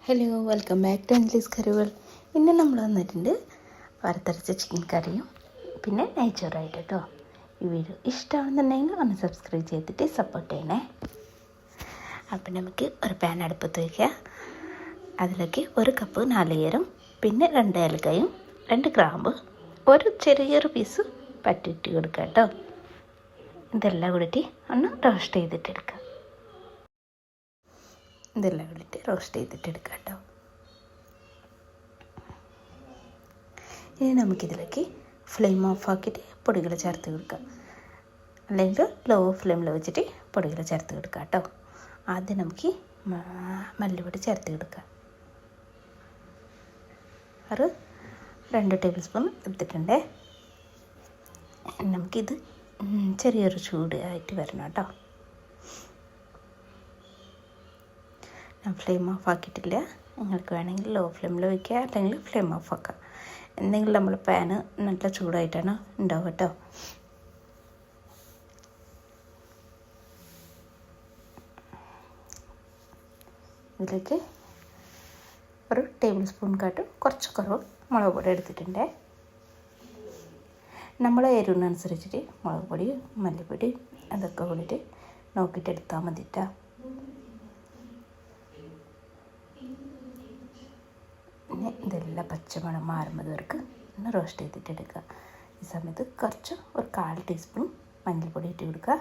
Hello, welcome back to Anjali's കറികൾ. ഇന്ന് നമ്മൾ വന്നിട്ടുണ്ട് വറുത്തരച്ച ചിക്കൻ കറിയും പിന്നെ നെയ്ച്ചോറായിട്ട് കേട്ടോ. ഈ വീഡിയോ ഇഷ്ടമാണെന്നുണ്ടെങ്കിൽ ഒന്ന് സബ്സ്ക്രൈബ് ചെയ്തിട്ട് സപ്പോർട്ട് ചെയ്യണേ. അപ്പം നമുക്ക് ഒരു പാൻ അടുപ്പത്ത് വയ്ക്കുക. അതിലേക്ക് 1 കപ്പ് നാളികേരം, പിന്നെ 2 ഏലക്കായും 2 ഗ്രാമ്പ്, ഒരു ചെറിയൊരു പീസ് പറ്റിയിട്ട് കൊടുക്കുക കേട്ടോ. ഇതെല്ലാം കൂടിയിട്ട് ഒന്ന് റോസ്റ്റ് ചെയ്തിട്ടെടുക്കുക. ഇതെല്ലാം കൂടിയിട്ട് റോസ്റ്റ് ചെയ്തിട്ടെടുക്കുക കേട്ടോ. ഇനി നമുക്കിതിലേക്ക് ഫ്ലെയിം ഓഫാക്കിയിട്ട് പൊടികൾ ചേർത്ത് കൊടുക്കുക, അല്ലെങ്കിൽ ലോ ഫ്ലെയിമിൽ വെച്ചിട്ട് പൊടികൾ ചേർത്ത് കൊടുക്കുക കേട്ടോ. ആദ്യം നമുക്ക് മല്ലിപ്പൊടി ചേർത്ത് കൊടുക്കുക. ഒരു 2 ടേബിൾ സ്പൂൺ എടുത്തിട്ടുണ്ട്. നമുക്കിത് ചെറിയൊരു ചൂട് ആയിട്ട് വരണം കേട്ടോ. ഞാൻ ഫ്ലെയിം ഓഫ് ആക്കിയിട്ടില്ല. നിങ്ങൾക്ക് വേണമെങ്കിൽ ലോ ഫ്ലെയിമിൽ വയ്ക്കുക, അല്ലെങ്കിൽ ഫ്ലെയിം ഓഫ് ആക്കുക. എന്തെങ്കിലും നമ്മൾ പാന് നല്ല ചൂടായിട്ടാണ് ഉണ്ടാവുക കേട്ടോ. ഇതിലേക്ക് 1 ടേബിൾ സ്പൂൺ കാട്ടും കുറച്ച് കുറവ് മുളക് പൊടി എടുത്തിട്ടുണ്ട്. നമ്മളെ എരിവിനനുസരിച്ചിട്ട് മുളക് പൊടി മല്ലിപ്പൊടി അതൊക്കെ കൂടിയിട്ട് നോക്കിയിട്ട് എടുത്താൽ മതി കേട്ടോ. പിന്നെ ഇതെല്ലാം പച്ചമണം മാറുന്നത് വർക്ക് ഒന്ന് റോസ്റ്റ് ചെയ്തിട്ടെടുക്കുക. ഈ സമയത്ത് കുറച്ച് ഒരു 1/4 ടീസ്പൂൺ മഞ്ഞൾപ്പൊടി ഇട്ട് കൊടുക്കുക.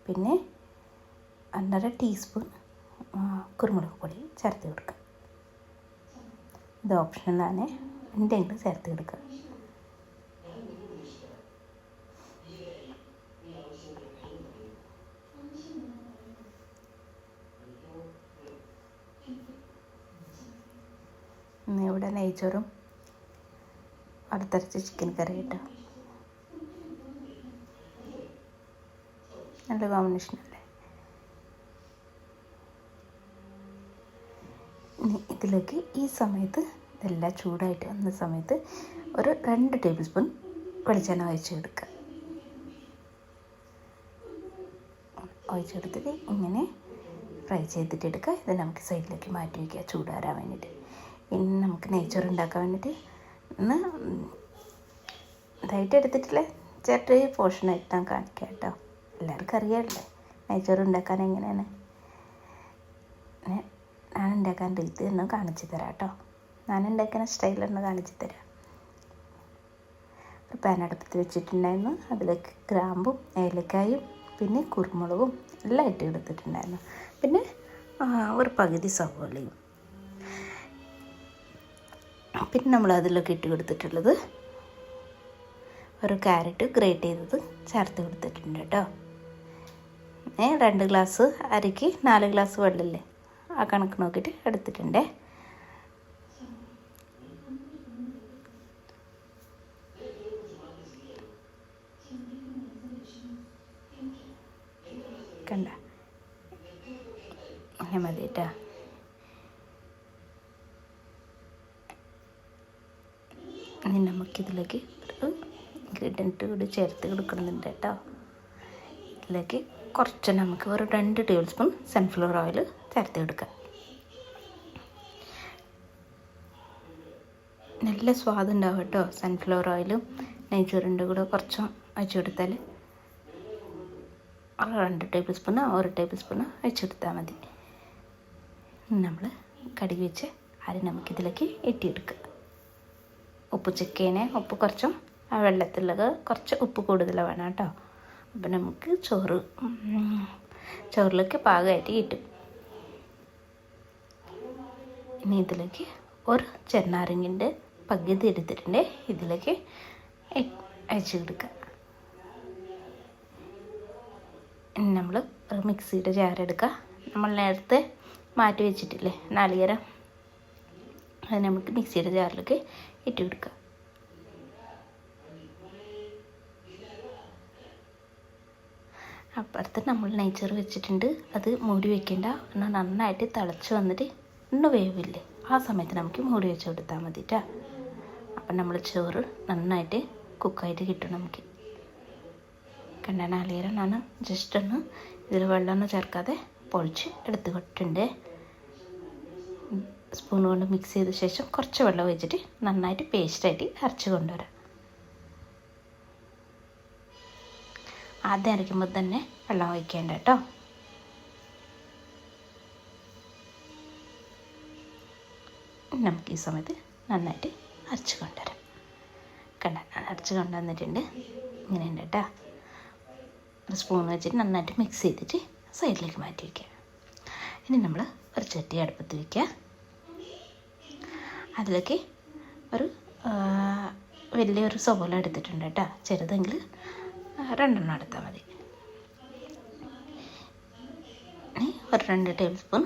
പിന്നെ 1/2 ടീസ്പൂൺ കുരുമുളക് പൊടി ചേർത്ത് കൊടുക്കുക. ഇത് ഓപ്ഷണലാണ്, ഉണ്ടെങ്കിൽ ചേർത്ത് കൊടുക്കുക. ഇവിടെ നെയ്ച്ചോറും വറുത്തരച്ച ചിക്കൻ കറി കേട്ടോ. നല്ല കോമ്പിനേഷൻ അല്ലേ. ഇതിലേക്ക് ഈ സമയത്ത് ഇതെല്ലാം ചൂടായിട്ട് വന്ന സമയത്ത് ഒരു 2 ടേബിൾ സ്പൂൺ വെളിച്ചെണ്ണ ഒഴിച്ചെടുക്കുക. ഒഴിച്ചെടുത്തിട്ട് ഇങ്ങനെ ഫ്രൈ ചെയ്തിട്ടെടുക്കുക. ഇത് നമുക്ക് സൈഡിലേക്ക് മാറ്റി വയ്ക്കുക ചൂടാറാൻ വേണ്ടിയിട്ട്. ഇനി നമുക്ക് നെയ്ച്ചോറ് ഉണ്ടാക്കാൻ വേണ്ടിയിട്ട് ഒന്ന് ഇതായിട്ട് എടുത്തിട്ടില്ല, ചെറിയ പോർഷനായിട്ട് ഞാൻ കാണിക്കാം കേട്ടോ. എല്ലാവർക്കും അറിയാമല്ലേ നെയ്ച്ചോറ് ഉണ്ടാക്കാൻ എങ്ങനെയാണ്. ഞാൻ ഉണ്ടാക്കാൻ രീതി ഒന്ന് കാണിച്ചു തരാം കേട്ടോ. ഞാൻ ഉണ്ടാക്കുന്ന സ്റ്റൈലൊന്ന് കാണിച്ചു തരാം. ഒരു പാൻ അടുപ്പത്ത് വെച്ചിട്ടുണ്ടായിരുന്നു. അതിലേക്ക് ഗ്രാമ്പും ഏലക്കായും പിന്നെ കുരുമുളകും എല്ലാം ഇട്ട് എടുത്തിട്ടുണ്ടായിരുന്നു. പിന്നെ ഒരു പകുതി സവോളയും. പിന്നെ നമ്മൾ അതിലൊക്കെ ഇട്ട് കൊടുത്തിട്ടുള്ളത് ഒരു ക്യാരറ്റ് ഗ്രേറ്റ് ചെയ്തത് ചേർത്ത് കൊടുത്തിട്ടുണ്ട് കേട്ടോ. 2 ഗ്ലാസ് അരിക്ക് 4 ഗ്ലാസ് വെള്ളമില്ലേ, ആ കണക്ക് നോക്കിയിട്ട് എടുത്തിട്ടുണ്ട്. കണ്ട അങ്ങനെ മതി കേട്ടോ. ഇനി നമുക്കിതിലേക്ക് ഒരു ഇൻഗ്രീഡിയൻറ്റ് കൂടി ചേർത്ത് കൊടുക്കുന്നുണ്ട് കേട്ടോ. ഇതിലേക്ക് കുറച്ച് നമുക്ക് ഒരു 2 ടേബിൾ സ്പൂൺ സൺഫ്ലവർ ഓയിൽ ചേർത്ത് കൊടുക്കുക. നല്ല സ്വാദുണ്ടാവും കേട്ടോ. സൺഫ്ലവർ ഓയിലും നെയ്ച്ചോറിൻ്റെ കൂടെ കുറച്ചും ഒഴിച്ചു കൊടുത്താൽ 2 ടേബിൾ സ്പൂണ് 1 ടേബിൾ സ്പൂണ് ഒഴിച്ചെടുത്താൽ മതി. നമ്മൾ കടുകി വെച്ച് അരി നമുക്കിതിലേക്ക് ഇട്ടിയെടുക്കുക. ഉപ്പ് ചെക്ക് ചെയ്യണേ. ഉപ്പ് കുറച്ചും ആ വെള്ളത്തിലുള്ളത് കുറച്ച് ഉപ്പ് കൂടുതൽ വേണം കേട്ടോ. അപ്പം നമുക്ക് ചോറിലേക്ക് പാകമായിട്ട് കിട്ടും. ഇനി ഇതിലേക്ക് ഒരു ചെറുനാരങ്ങൻ്റെ പകുതി എടുത്തിട്ടുണ്ട്. ഇതിലേക്ക് അയച്ചു കൊടുക്കുക. ഇനി നമ്മൾ ഒരു മിക്സിയുടെ ജാർ എടുക്കുക. നമ്മൾ നേരത്തെ മാറ്റി വെച്ചിട്ടില്ലേ നാളികേരം, അത് നമുക്ക് മിക്സിയുടെ ജാറിലേക്ക് ഇട്ട് കൊടുക്കുക. അപ്പുറത്ത് നമ്മൾ നെയ്ച്ചോറ് വെച്ചിട്ടുണ്ട്. അത് മൂടി വയ്ക്കേണ്ട, എന്നാൽ നന്നായിട്ട് തിളച്ച് വന്നിട്ട് ഒന്ന് വേവില്ലേ, ആ സമയത്ത് നമുക്ക് മൂടി വെച്ച് കൊടുത്താൽ മതി കേട്ടോ. അപ്പം നമ്മൾ ചോറ് നന്നായിട്ട് കുക്കായിട്ട് കിട്ടും നമുക്ക്. കണ്ട നാളികേരം ഞാൻ ജസ്റ്റ് ഒന്ന് ഇതിൽ വെള്ളമൊന്നും ചേർക്കാതെ പൊളിച്ച് എടുത്ത് കൊട്ടുണ്ട്. സ്പൂൺ കൊണ്ട് മിക്സ് ചെയ്ത ശേഷം കുറച്ച് വെള്ളം ഒഴിച്ചിട്ട് നന്നായിട്ട് പേസ്റ്റായിട്ട് അരച്ച് കൊണ്ടുവരാം. ആദ്യം അരയ്ക്കുമ്പോൾ തന്നെ വെള്ളം ഒഴിക്കേണ്ട കേട്ടോ. നമുക്ക് ഈ സമയത്ത് നന്നായിട്ട് അരച്ച് കൊണ്ടുവരാം. അരച്ച് കൊണ്ടുവന്നിട്ടുണ്ട്. ഇങ്ങനെയുണ്ട് കേട്ടോ. ഒരു സ്പൂൺ വെച്ചിട്ട് നന്നായിട്ട് മിക്സ് ചെയ്തിട്ട് സൈഡിലേക്ക് മാറ്റി വയ്ക്കുക. ഇനി നമ്മൾ ഒരു ചട്ടി അടുപ്പത്ത് വയ്ക്കുക. അതിലേക്ക് ഒരു വലിയൊരു സവോള എടുത്തിട്ടുണ്ട് കേട്ടോ. ചെറുതെങ്കിൽ 2 എടുത്താൽ മതി. ഇനി ഒരു 2 ടേബിൾ സ്പൂൺ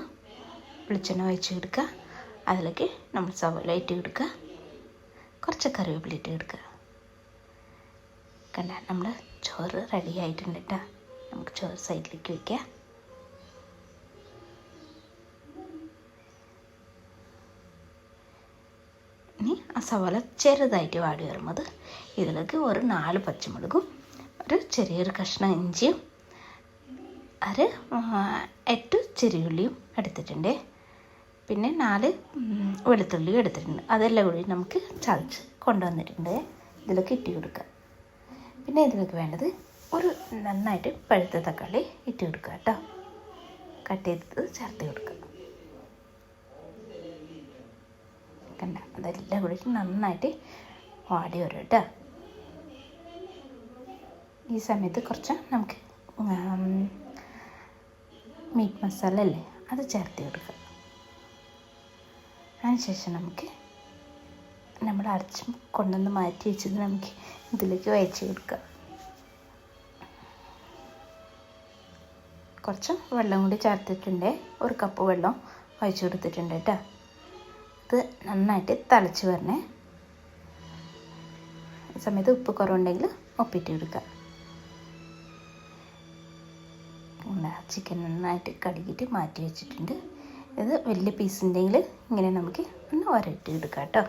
വെളിച്ചെണ്ണ ഒഴിച്ച് കൊടുക്കുക. അതിലേക്ക് നമ്മൾ സവോള ഇട്ട് കൊടുക്കുക. കുറച്ച് കറിവേപ്പില ഇട്ട് കൊടുക്കുക. കണ്ട നമ്മൾ ചോറ് റെഡി ആയിട്ടുണ്ട് കേട്ടോ. നമുക്ക് ചോറ് സൈഡിലേക്ക് വയ്ക്കാം. ഇനി ആ സവാള ചെറുതായിട്ട് വാടി വരുമ്പോൾ ഇതിലേക്ക് ഒരു 4 പച്ചമുളകും ഒരു ചെറിയൊരു കഷ്ണം ഇഞ്ചിയും 8 ചെറിയുള്ളിയും എടുത്തിട്ടുണ്ട്. പിന്നെ 4 വെളുത്തുള്ളിയും എടുത്തിട്ടുണ്ട്. അതെല്ലാം കൂടി നമുക്ക് ചതച്ച് കൊണ്ടുവന്നിട്ടുണ്ട്. ഇതിലേക്ക് ഇട്ട് കൊടുക്കുക. പിന്നെ ഇതിലേക്ക് വേണ്ടത് ഒരു നന്നായിട്ട് പഴുത്ത തക്കാളി ഇട്ട് കൊടുക്കുക കേട്ടോ. കട്ട് ചെയ്തത് ചേർത്ത് കൊടുക്കുക. കണ്ട അതെല്ലാം കൂടി നന്നായിട്ട് വാടി വരും കേട്ടോ. ഈ സമയത്ത് കുറച്ച് നമുക്ക് മീറ്റ് മസാല അല്ലേ അത് ചേർത്ത് കൊടുക്കുക. അതിനുശേഷം നമുക്ക് നമ്മൾ അരച്ച് കൊണ്ടുവന്ന് മാറ്റി വെച്ചത് നമുക്ക് ഇതിലേക്ക് ഒഴിച്ച് കൊടുക്കുക. കുറച്ച് വെള്ളം കൂടി ചേർത്തിട്ടുണ്ട്. 1 കപ്പ് വെള്ളം ഒഴിച്ച് കൊടുത്തിട്ടുണ്ട് കേട്ടോ. ഇത് നന്നായിട്ട് തിളച്ച് വരണേ. ഈ സമയത്ത് ഉപ്പ് കുറവുണ്ടെങ്കിൽ ഉപ്പിട്ട് കൊടുക്കുക. ചിക്കൻ നന്നായിട്ട് കഴുകിയിട്ട് മാറ്റി വെച്ചിട്ടുണ്ട്. ഇത് വലിയ പീസ് ഉണ്ടെങ്കിൽ ഇങ്ങനെ നമുക്ക് ഒന്ന് ഒരട്ടി എടുക്കാം കേട്ടോ.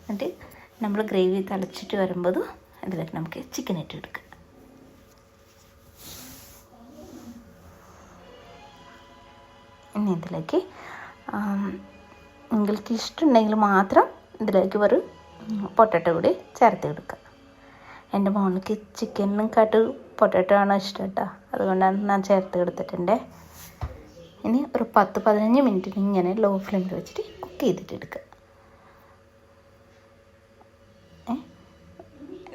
എന്നിട്ട് നമ്മൾ ഗ്രേവി തിളച്ചിട്ട് വരുമ്പോൾ ഇതിലേക്ക് നമുക്ക് ചിക്കൻ ഇട്ട് എടുക്കാം. ഇനി ഇതിലേക്ക് നിങ്ങൾക്ക് ഇഷ്ടമുണ്ടെങ്കിൽ മാത്രം ഇതിലേക്ക് ഒരു പൊട്ടറ്റോ കൂടി ചേർത്ത് കൊടുക്കുക. എൻ്റെ മോൾക്ക് ചിക്കനും കാട്ട് പൊട്ടറ്റോ ആണ് ഇഷ്ടം കേട്ടോ. അതുകൊണ്ടാണ് ഞാൻ ചേർത്ത് കൊടുത്തിട്ടുണ്ട്. ഇനി ഒരു 10-15 മിനിറ്റിന് ഇങ്ങനെ ലോ ഫ്ലെയിമിൽ വെച്ചിട്ട് കുക്ക് ചെയ്തിട്ട് എടുക്കുക.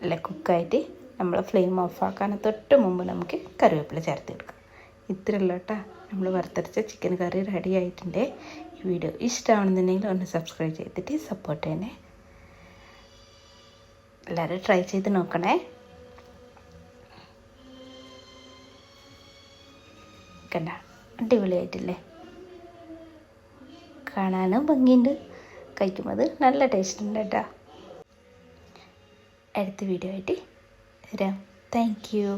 അല്ല കുക്കായിട്ട് നമ്മൾ ഫ്ലെയിം ഓഫാക്കാൻ തൊട്ട് മുമ്പ് നമുക്ക് കറിവേപ്പില ചേർത്ത് കൊടുക്കാം. ഇത്രയല്ല കേട്ടോ. നമ്മൾ വറുത്തരച്ച ചിക്കൻ കറി റെഡി ആയിട്ടുണ്ട്. ഈ വീഡിയോ ഇഷ്ടമാണെന്നുണ്ടെങ്കിൽ ഒന്ന് സബ്സ്ക്രൈബ് ചെയ്തിട്ട് സപ്പോർട്ട് ചെയ്യണേ. എല്ലാവരും ട്രൈ ചെയ്ത് നോക്കണേ. കണ്ട അടിപൊളിയായിട്ടില്ലേ? കാണാനും ഭംഗിയുണ്ട്, കഴിക്കുമ്പോൾ നല്ല ടേസ്റ്റ് ഉണ്ട് കേട്ടോ. അടുത്ത വീഡിയോ ആയിട്ട് വരാം. Thank you.